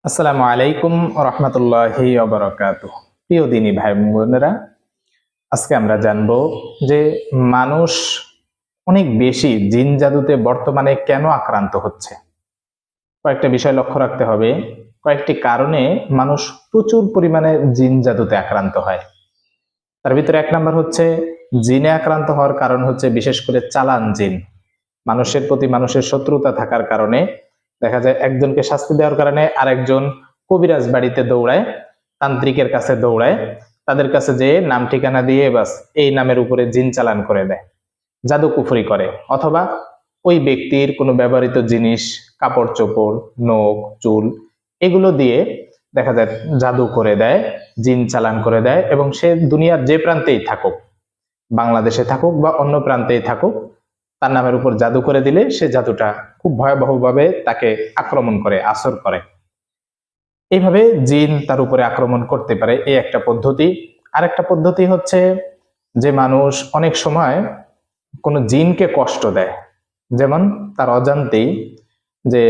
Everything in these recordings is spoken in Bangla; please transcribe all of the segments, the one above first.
আসসালামু আলাইকুম রহমতুল্লাহি ওয়া বারাকাতুহু। প্রিয় দিনী ভাই বোনেরা, আজকে আমরা জানবো যে মানুষ অনেক বেশি জিন জাদুতে বর্তমানে কেন আক্রান্ত হচ্ছে। কয়েকটা বিষয় লক্ষ্য রাখতে হবে। কয়েকটি কারণে মানুষ প্রচুর পরিমাণে জিন জাদুতে আক্রান্ত হয়। তার ভিতরে এক নাম্বার হচ্ছে, জিনে আক্রান্ত হওয়ার কারণ হচ্ছে বিশেষ করে চালান জিন। মানুষের প্রতি মানুষের শত্রুতা থাকার কারণে দেখা যায় একজনকে শাস্তি দেওয়ার কারণে আরেকজন কবিরাজ বাড়িতে দৌড়ায়, তান্ত্রিকের কাছে দৌড়ায়, তাদের কাছে যেয়ে নাম ঠিকানা দিয়ে বাস এই নামের উপরে জিন চালান করে দেয়, জাদু কুফরি করে। অথবা ওই ব্যক্তির কোনো ব্যবহৃত জিনিস, কাপড় চোপড়, নখ, চুল, এগুলো দিয়ে দেখা যায় জাদু করে দেয়, জিন চালান করে দেয়, এবং সে দুনিয়ার যে প্রান্তেই থাকুক, বাংলাদেশে থাকুক বা অন্য প্রান্তেই থাকুক, তার নামের উপর জাদু করে দিলে সে জাদুটা খুব ভয়াবহভাবে তাকে আক্রমণ করে, আসর করে। এইভাবে জিন তার উপরে আক্রমণ করতে পারে, এই একটা পদ্ধতি। আরেকটা পদ্ধতি হচ্ছে যে মানুষ অনেক সময় কোনো জিনকে কষ্ট দেয়। যেমন তার অজান্তেই, যে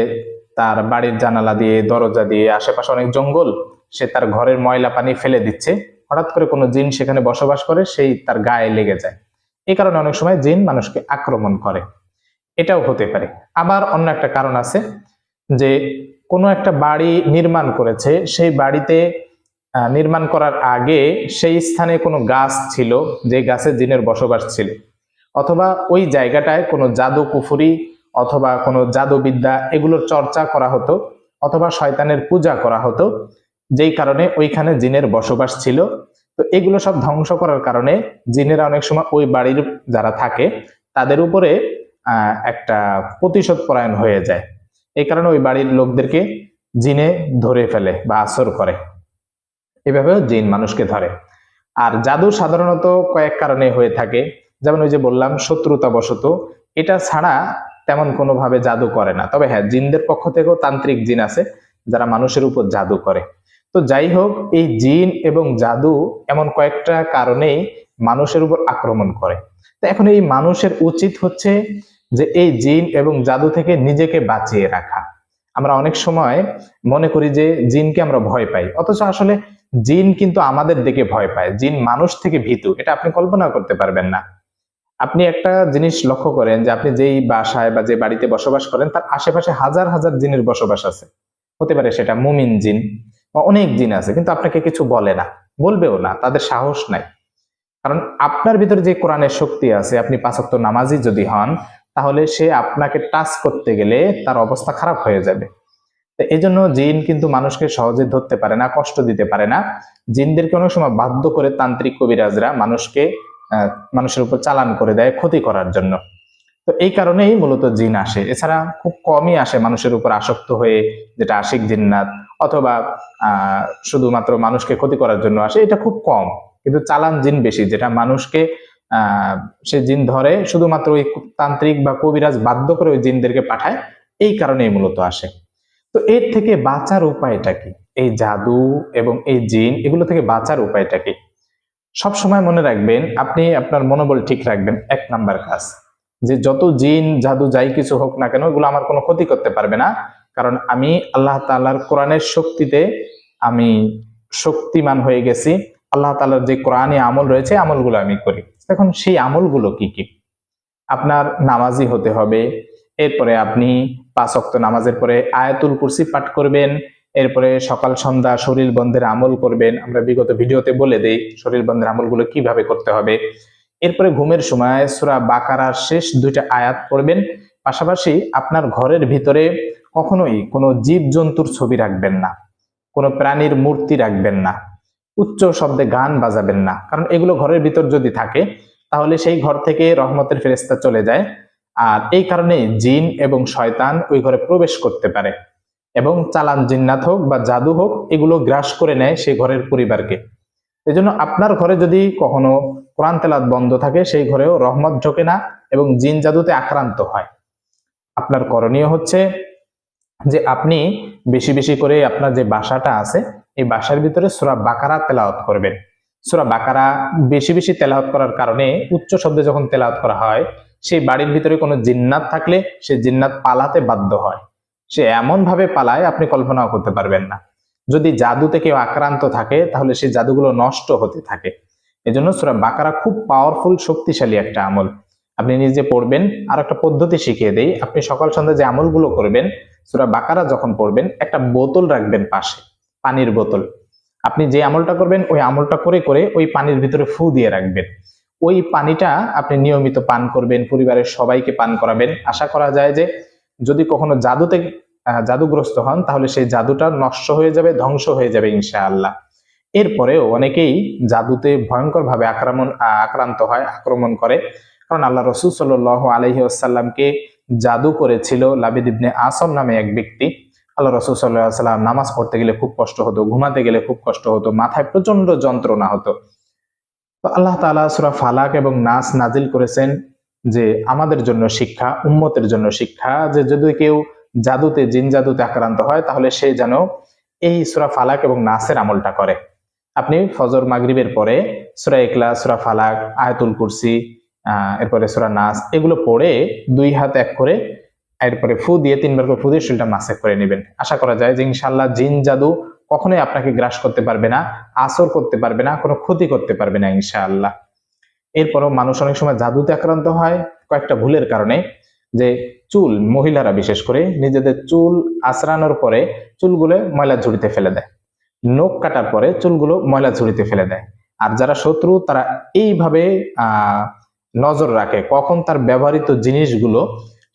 তার বাড়ির জানালা দিয়ে, দরজা দিয়ে, আশেপাশে অনেক জঙ্গল, সে তার ঘরের ময়লা পানি ফেলে দিচ্ছে, হঠাৎ করে কোনো জিন সেখানে বসবাস করে, সেই তার গায়ে লেগে যায়। এই কারণে অনেক সময় জিন মানুষকে আক্রমণ করে, এটাও হতে পারে। আবার অন্য একটা কারণ আছে, যে কোনো একটা বাড়ি নির্মাণ করেছে, সেই বাড়িতে নির্মাণ করার আগে সেই স্থানে কোনো গাছ ছিল, যে গাছে জিনের বসবাস ছিল, অথবা ওই জায়গাটায় কোনো জাদু কুফরি অথবা কোনো জাদুবিদ্যা এগুলোর চর্চা করা হতো, অথবা শয়তানের পূজা করা হতো, যেই কারণে ওইখানে জিনের বসবাস ছিল। তো এগুলো সব ধ্বংস করার কারণে জিনেরা অনেক সময় ওই বাড়ির যারা থাকে তাদের উপরে একটা প্রতিশোধ পরায়ণ হয়ে যায়। এই কারণে ওই বাড়ির লোকদেরকে জিনে ধরে ফেলে বা আসর করে। এভাবেও জিন মানুষকে ধরে। আর জাদু সাধারণত কয়েক কারণে হয়ে থাকে, যেমন ওই যে বললাম শত্রুতা বশত। এটা ছাড়া তেমন কোনোভাবে জাদু করে না। তবে হ্যাঁ, জিনদের পক্ষ থেকেও তান্ত্রিক জিন আছে যারা মানুষের উপর জাদু করে। তো যাই হোক, এই জিন এবং জাদু এমন কয়েকটা কারণেই মানুষের উপর আক্রমণ করে। তো এখন এই মানুষের উচিত হচ্ছে যে এই জিন এবং জাদু থেকে নিজেকে বাঁচিয়ে রাখা। আমরা অনেক সময় মনে করি যে জিনকে আমরা ভয় পাই, অথচ আসলে জিন কিন্তু আমাদের দেখে ভয় পায়। জিন মানুষ থেকে ভীতু, এটা আপনি কল্পনা করতে পারবেন না। আপনি একটা জিনিস লক্ষ্য করেন যে আপনি যেই বাসায় বা যে বাড়িতে বসবাস করেন তার আশেপাশে হাজার হাজার জিনের বসবাস আছে। হতে পারে সেটা মুমিন জিন বা অনেক জিন আছে, কিন্তু আপনাকে কিছু বলে না, বলবেও না, তাদের সাহস নাই। কারণ আপনার ভিতরে যে কোরআনের শক্তি আছে, আপনি পাঁচ ওয়াক্ত নামাজি যদি হন, তাহলে সে আপনাকে টাচ করতে গেলে তার অবস্থা খারাপ হয়ে যাবে। এই জন্য জিন কিন্তু মানুষকে সহজে ধরতে পারে না, কষ্ট দিতে পারে না। জিনদেরকে অনেক সময় বাধ্য করে তান্ত্রিক কবিরাজরা মানুষকে মানুষের উপর চালান করে দেয় ক্ষতি করার জন্য। তো এই কারণেই মূলত জিন আসে, এছাড়া খুব কমই আসে মানুষের উপর আসক্ত হয়ে, যেটা আশিক জিন্নাত, অথবা শুধুমাত্র মানুষকে ক্ষতি করার জন্য আসে, এটা খুব কম। কিন্তু চালান জিন বেশি, যেটা মানুষকে সে জিন ধরে শুধুমাত্র ওই তান্ত্রিক বা কবিরাজ বাধ্য করে ওই জিনদেরকে পাঠায়, এই কারণেই মূলত আসে। তো এর থেকে বাঁচার উপায়টা কি? এই জাদু এবং এই জিন এগুলো থেকে বাঁচার উপায়টা কি? সব সময় মনে রাখবেন, আপনি আপনার মনোবল ঠিক রাখবেন। এক নাম্বার কাজ, যে যত জিন জাদু যাই কিছু হোক না কেন, এগুলো আমার কোনো ক্ষতি করতে পারবে না, কারণ আমি আল্লাহ তাআলার কোরআনের শক্তিতে আমি শক্তিমান হয়ে গেছি। আল্লাহ তাআলার যে কোরআনে আমল রয়েছে, আমলগুলো আমি করি। এখন সেই আমলগুলো কি কি? আপনার নামাজি হতে হবে। এরপরে আপনি পাঁচ ওয়াক্ত নামাজের পরে আয়াতুল কুরসি পাঠ করবেন। এরপরে সকাল সন্ধ্যা শরীর বন্ধের আমল করবেন। আমরা বিগত ভিডিওতে বলে দেই শরীর বন্ধের আমলগুলো কিভাবে করতে হবে। এরপরে ঘুমের সময় সূরা বাকারার শেষ দুইটা আয়াত পড়বেন। পাশাপাশি আপনার ঘরের ভিতরে কখনোই কোনো জীব জন্তুর ছবি রাখবেন না, কোনো প্রাণীর মূর্তি রাখবেন না, উচ্চ শব্দে গান বাজাবেন না, কারণ এগুলো ঘরের ভিতর যদি থাকে তাহলে সেই ঘর থেকে রহমতের ফেরেশতা চলে যায়। আর এই কারণে জিন এবং শয়তান ওই ঘরে প্রবেশ করতে পারে, এবং চালান জিন্নাত হোক বা জাদু হোক, এগুলো গ্রাস করে নেয় সেই ঘরের পরিবারকে। এজন্য আপনার ঘরে যদি কখনো কোরআন তেলাওয়াত বন্ধ থাকে, সেই ঘরেও রহমত ঢোকে না এবং জিন জাদুতে আক্রান্ত হয়। আপনার করণীয় হচ্ছে যে আপনি বেশি বেশি করে আপনার যে বাসাটা আছে, এই বাসার ভিতরে সূরা বাকারা তেলাওয়াত করবেন। সূরা বাকারা বেশি বেশি তেলাওয়াত করার কারণে, উচ্চ শব্দে যখন তেলাওয়াত করা হয়, সেই বাড়ির ভিতরে কোনো জিন্নাত থাকলে সে জিন্নাত পালাতে বাধ্য হয়। সে এমন ভাবে পালায় আপনি কল্পনাও করতে পারবেন না। যদি জাদুতে কেউ আক্রান্ত থাকে তাহলে সেই জাদুগুলো নষ্ট হতে থাকে। এজন্য সূরা বাকারা খুব পাওয়ারফুল, শক্তিশালী একটা আমল। আপনি নিজে পড়বেন। আর একটা পদ্ধতি শিখিয়ে দেই, আপনি সকাল সন্ধ্যা যে আমলগুলো করবেন, সূরা বাকারা যখন পড়বেন একটা বোতল রাখবেন পাশে, পানির বোতল। আপনি যে আমলটা করবেন ওই আমলটা করে করে ওই পানির ভিতরে ফু দিয়ে রাখবেন। ওই পানিটা আপনি নিয়মিত পান করবেন, পরিবারের সবাইকে পান করাবেন। আশা করা যায় যে যদি কখনো জাদুগ্রস্ত হন তাহলে সেই জাদুটা নষ্ট হয়ে যাবে, ধ্বংস হয়ে যাবে ইনশাআল্লাহ। এরপরেও অনেকেই জাদুতে ভয়ঙ্কর ভাবে আক্রান্ত হয়, আক্রমণ করে। কারণ আল্লাহ রসুল সাল্লাল্লাহু আলাইহি ওয়াসাল্লামকে জাদু করেছিল লাবিদ ইবনে আসম নামে এক ব্যক্তি। আল্লাহ রসুল সাল্লাল্লাহু আলাইহি ওয়াসাল্লাম নামাজ পড়তে গেলে খুব কষ্ট হতো, ঘুমাতে গেলে খুব কষ্ট হতো, মাথায় প্রচন্ড যন্ত্রণা হতো। তো আল্লাহ তাআলা সূরা ফালাক এবং নাস নাজিল করেছেন যে আমাদের জন্য শিক্ষা, উম্মতের জন্য শিক্ষা, যে যদি কেউ জিন জাদুতে আক্রান্ত হয় তাহলে সে যেন এই সূরা ফালাক এবং নাসের আমলটা করে। আপনি ফজর মাগরিবের পরে সূরা ইখলাস, সূরা ফালাক, আয়াতুল কুরসি, এরপরে সূরা নাস এগুলো পড়ে 2 হাত এক করে এরপরে ফু দিয়ে 3 বার করে ফু দিয়ে শরীরটা মাসে করে নেবেন। আশা করা যায় যে ইনশাআল্লাহ জিন জাদু কখনোই আপনাকে গ্রাস করতে পারবে না, আসর করতে পারবে না, কোনো ক্ষতি করতে পারবে না ইনশাআল্লাহ। এরপরও মানুষ অনেক সময় জাদুতে আক্রান্ত হয় কয়েকটা ভুলের কারণে। যে চুল, মহিলারা বিশেষ করে নিজেদের চুল আঁচড়ানোর পরে চুলগুলো ময়লা ঝুড়িতে ফেলে দেয়, নখ কাটার পরে চুলগুলো ময়লা ঝুড়িতে ফেলে দেয়। আর যারা শত্রু তারা এইভাবে নজর রাখে কখন তার ব্যবহৃত জিনিসগুলো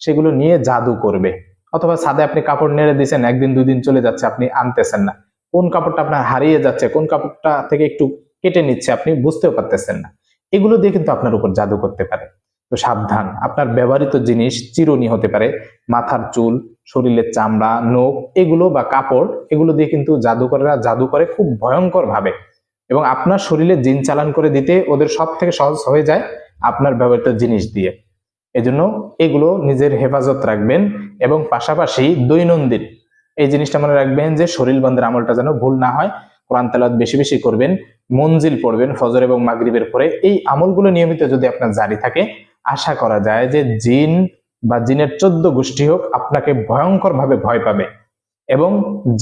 সেগুলো নিয়ে জাদু করবে। অথবা ছাদে আপনি কাপড় নেড়ে দিয়েছেন, 1 দিন 2 দিন চলে যাচ্ছে, আপনি আনতেছেন না, কোন কাপড়টা আপনার হারিয়ে যাচ্ছে, কোন কাপড়টা থেকে একটু কেটে নিচ্ছে আপনি বুঝতেও পারতেছেন না, এগুলো দিয়ে কিন্তু আপনার উপর জাদু করতে পারে। তো সাবধান, আপনার ব্যবহৃত জিনিস চিরুনি হতে পারে, মাথার চুল, শরীরের চামড়া, নখ এগুলো বা কাপড় এগুলো দিয়ে কিন্তু জাদুকরেরা জাদু করে খুব ভয়ঙ্কর ভাবে, এবং আপনার শরীরে জিন চালান করে দিতে ওদের সব থেকে সহজ হয়ে যায় আপনার ব্যবহৃত জিনিস দিয়ে। এজন্য এগুলো নিজের হেফাজত রাখবেন, এবং পাশাপাশি দৈনন্দিন এই জিনিসটা মনে রাখবেন যে শরীর বন্ধের আমলটা যেন ভুল না হয়। কোরআন তেলাওয়াত বেশি বেশি করবেন, মঞ্জিল পড়বেন ফজর এবং মাগরিবের পরে। এই আমলগুলো নিয়মিত যদি আপনার জারি থাকে, আশা করা যায় যে জিন বা জিনের 14 গোষ্ঠী হোক আপনাকে ভয়ঙ্কর ভাবে ভয় পাবে, এবং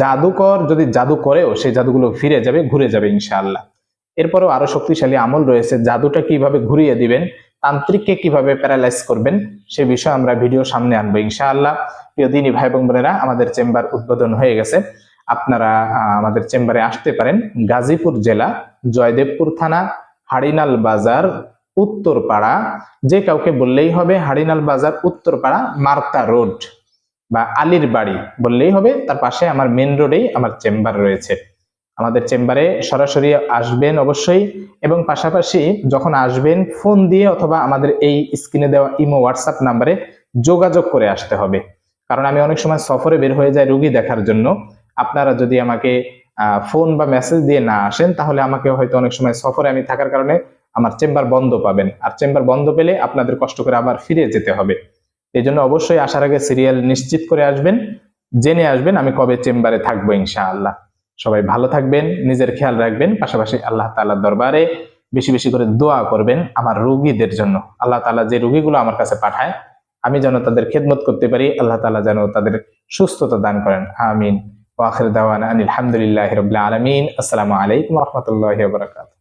জাদুকর যদি জাদু করেও সেই জাদুগুলো ফিরে যাবে, ঘুরে যাবে ইনশাআল্লাহ। এরপরও আরো শক্তিশালী আমল রয়েছে, জাদুটা কিভাবে ঘুরিয়ে দিবেন, তান্ত্রিককে কিভাবে প্যারালাইজ করবেন, সে বিষয়ে আমরা ভিডিও সামনে আনবো ইনশাআল্লাহ। প্রিয় দিনী ভাই এবং বোনেরা, আমাদের চেম্বার উদ্বোধন হয়ে গেছে। আপনারা আমাদের চেম্বারে আসতে পারেন। গাজীপুর জেলা, জয়দেবপুর থানা, হাড়িনাল বাজার, উত্তরপাড়া। যে কাউকে বললেই হবে হাড়িনাল বাজার, উত্তরপাড়া, মার্তা রোড বা আলীর বাড়ি বললেই হবে, তার পাশে আমার মেন রোডেই আমার চেম্বার রয়েছে। আমাদের চেম্বারে সরাসরি আসবেন অবশ্যই, এবং পাশাপাশি যখন আসবেন ফোন দিয়ে অথবা আমাদের এই স্ক্রিনে দেওয়া ইমো হোয়াটসঅ্যাপ নাম্বারে যোগাযোগ করে আসতে হবে। কারণ আমি অনেক সময় সফরে বের হয়ে যাই রোগী দেখার জন্য। আপনারা যদি আমাকে ফোন বা মেসেজ দিয়ে না আসেন তাহলে আমাকে হয়তো অনেক সময় সফরে আমি থাকার কারণে আমার চেম্বার বন্ধ পাবেন, আর চেম্বার বন্ধ পেলে আপনাদের কষ্ট করে আবার ফিরে যেতে হবে। এই জন্য অবশ্যই আসার আগে সিরিয়াল নিশ্চিত করে আসবেন, জেনে আসবেন আমি কবে চেম্বারে থাকবো ইনশাআল্লাহ। সবাই ভালো থাকবেন, নিজের খেয়াল রাখবেন, পাশাপাশি আল্লাহ তাআলার দরবারে বেশি বেশি করে দোয়া করবেন আমার রোগীদের জন্য। আল্লাহ তাআলা যে রোগীগুলো আমার কাছে পাঠায় আমি যেন তাদের খেদমত করতে পারি, আল্লাহ তাআলা যেন তাদের সুস্থতা দান করেন, আমিন। ওয়া আখির দাওয়ানা আনিল হামদুলিল্লাহি রাব্বিল আলামিন। আসসালামু আলাইকুম ওয়া রাহমাতুল্লাহি ওয়া বারাকাতুহু।